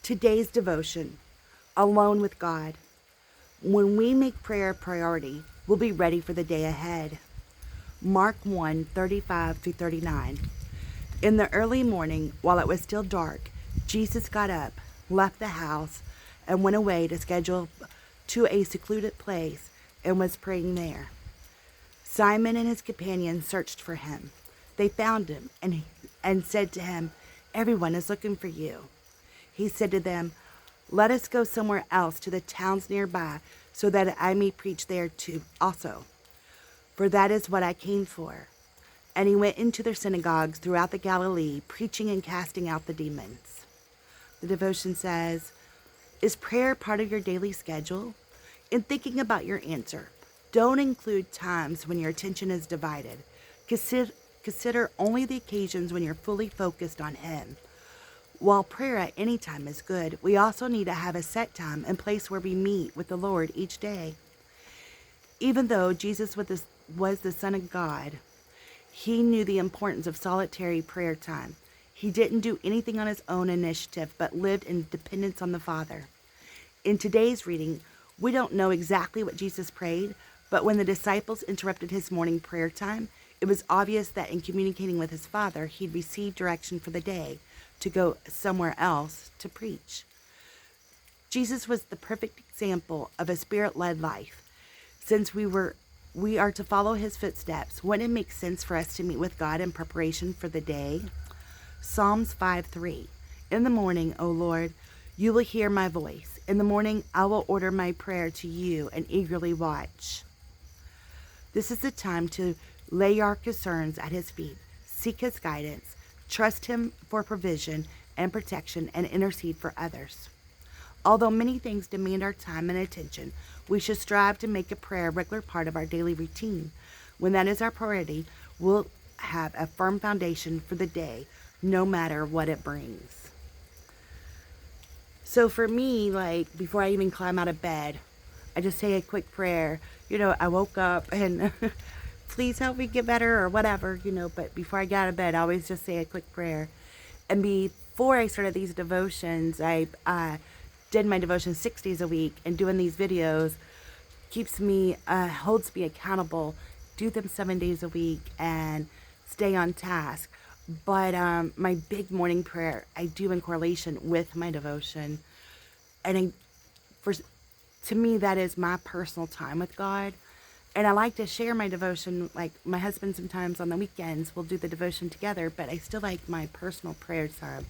Today's devotion, Alone with God. When we make prayer a priority, we'll be ready for the day ahead. Mark 1:35-39. In the early morning, while it was still dark, Jesus got up, left the house, and went away to a secluded place and was praying there. Simon and his companions searched for him. They found him and said to him, "Everyone is looking for you." He said to them, "Let us go somewhere else to the towns nearby so that I may preach there too also. For that is what I came for." And he went into their synagogues throughout the Galilee, preaching and casting out the demons. The devotion says, is prayer part of your daily schedule? In thinking about your answer, don't include times when your attention is divided. Consider only the occasions when you're fully focused on Him. While prayer at any time is good, we also need to have a set time and place where we meet with the Lord each day. Even though Jesus was the Son of God, He knew the importance of solitary prayer time. He didn't do anything on His own initiative, but lived in dependence on the Father. In today's reading, we don't know exactly what Jesus prayed, but when the disciples interrupted His morning prayer time, it was obvious that in communicating with His Father, He'd received direction for the day to go somewhere else to preach. Jesus was the perfect example of a Spirit-led life. Since we are to follow His footsteps, wouldn't it make sense for us to meet with God in preparation for the day? Psalms 5:3. In the morning, O Lord, you will hear my voice. In the morning, I will order my prayer to you and eagerly watch. This is the time to lay our concerns at His feet, seek His guidance, trust Him for provision and protection, and intercede for others. Although many things demand our time and attention, we should strive to make a prayer a regular part of our daily routine. When that is our priority, we'll have a firm foundation for the day, no matter what it brings. So for me, like, before I even climb out of bed, I just say a quick prayer. I woke up and please help me get better or whatever, but before I get out of bed, I always just say a quick prayer. And before I started these devotions, I did my devotion 6 days a week, and doing these videos holds me accountable, do them 7 days a week, and stay on task. But my big morning prayer, I do in correlation with my devotion. And to me, that is my personal time with God. And I like to share my devotion, like my husband sometimes on the weekends will do the devotion together, but I still like my personal prayer time.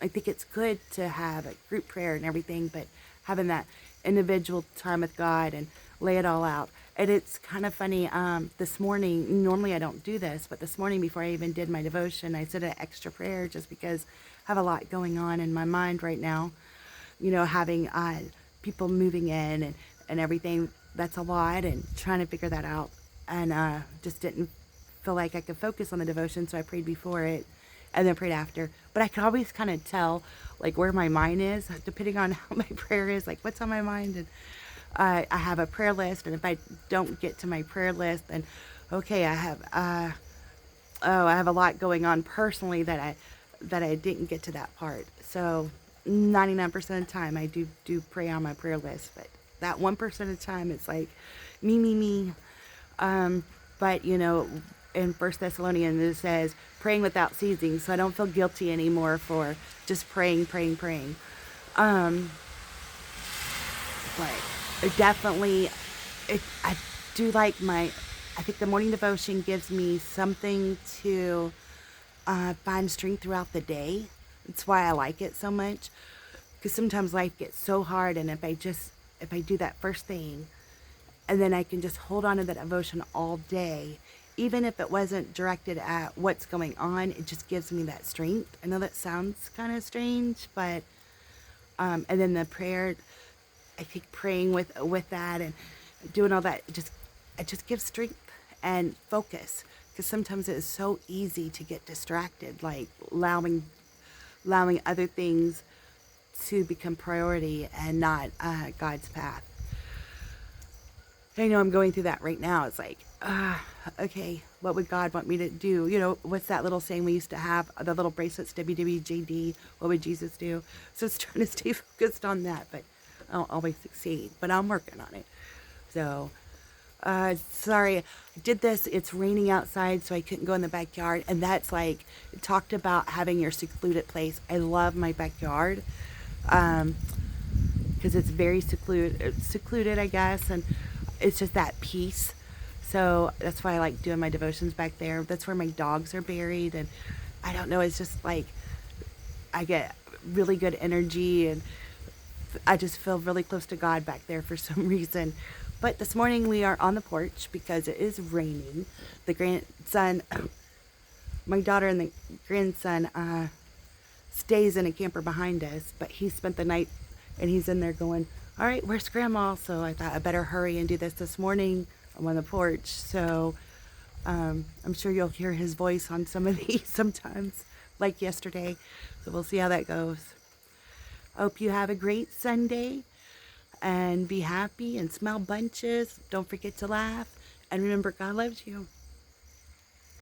I think it's good to have a group prayer and everything, but having that individual time with God and lay it all out. And it's kind of funny, this morning, normally I don't do this, but this morning before I even did my devotion, I said an extra prayer just because I have a lot going on in my mind right now. Having people moving in and everything, that's a lot, and trying to figure that out. And just didn't feel like I could focus on the devotion, so I prayed before it and then prayed after. But I could always kind of tell, like, where my mind is, depending on how my prayer is, like what's on my mind. And I have a prayer list, and if I don't get to my prayer list, then okay, I have a lot going on personally that I didn't get to that part. So 99% of the time I do pray on my prayer list, but that 1% of the time it's like me. But in 1 Thessalonians it says praying without ceasing, so I don't feel guilty anymore for just praying. But definitely, I do like I think the morning devotion gives me something to find strength throughout the day. That's why I like it so much, because sometimes life gets so hard, and if I do that first thing, and then I can just hold on to that devotion all day, even if it wasn't directed at what's going on, it just gives me that strength. I know that sounds kind of strange, but and then the prayer, I think praying with that and doing all that, it just gives strength and focus, because sometimes it is so easy to get distracted, like allowing other things to become priority and not God's path. I know I'm going through that right now. It's like, okay, what would God want me to do? What's that little saying we used to have? The little bracelets, WWJD, what would Jesus do? So it's trying to stay focused on that, but I don't always succeed, but I'm working on it. So, sorry, I did this. It's raining outside, so I couldn't go in the backyard. And that's like, it talked about having your secluded place. I love my backyard. Because it's very secluded, I guess, and it's just that peace. So that's why I like doing my devotions back there. That's where my dogs are buried, and I don't know. It's just like I get really good energy, and I just feel really close to God back there for some reason. But this morning we are on the porch because it is raining. The grandson, my daughter and the grandson, stays in a camper behind us, but he spent the night and he's in there going, all right, where's grandma? So I thought I better hurry and do this morning. I'm on the porch. So I'm sure you'll hear his voice on some of these sometimes, like yesterday. So we'll see how that goes. I hope you have a great Sunday and be happy and smell bunches. Don't forget to laugh. And remember, God loves you.